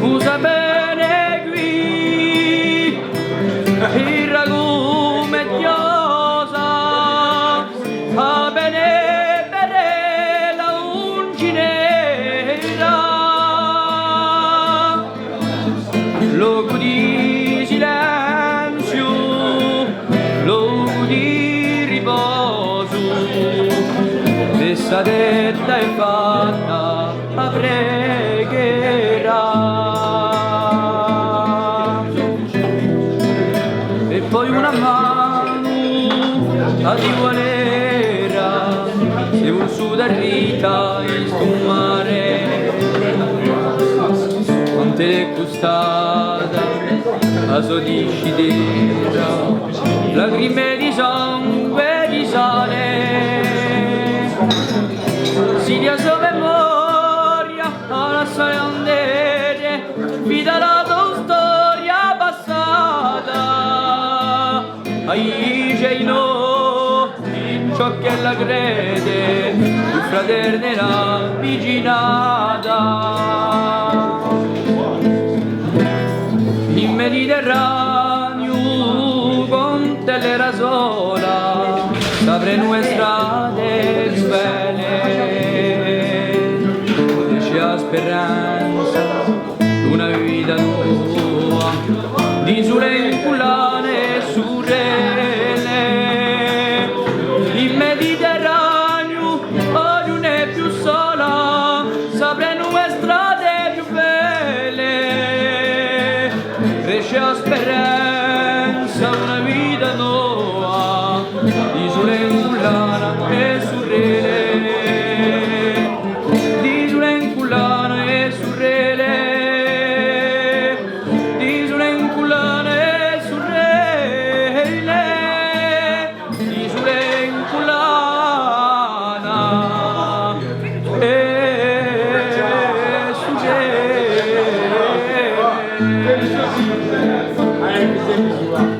usa bene qui il ragù mediosa, fa bene bere la uncinera, loco di silenzio, loco di riposo, essa detta e fatta a pregherà. E poi una mano a digualera, se un su da rita il mare, quante le custata a sodiscidera, lacrime di sangue di sale, si dia sua memoria alla sua andere, vita la tua storia passata, ai no, in ciò che la crede, tu fraternerà vicinata. In Mediterraneo con te l'era sola, s'apre nuove strade più belle, c'è la speranza una vita nuova, di sole inculane surrele. In Mediterraneo oggi non è più sola, s'apre nuove strade più belle, cresce la speranza una vita nuova, di sole inculana e surrele, di sole inculana e surrele, di sole inculana e surrele, di sole inculana e surrele.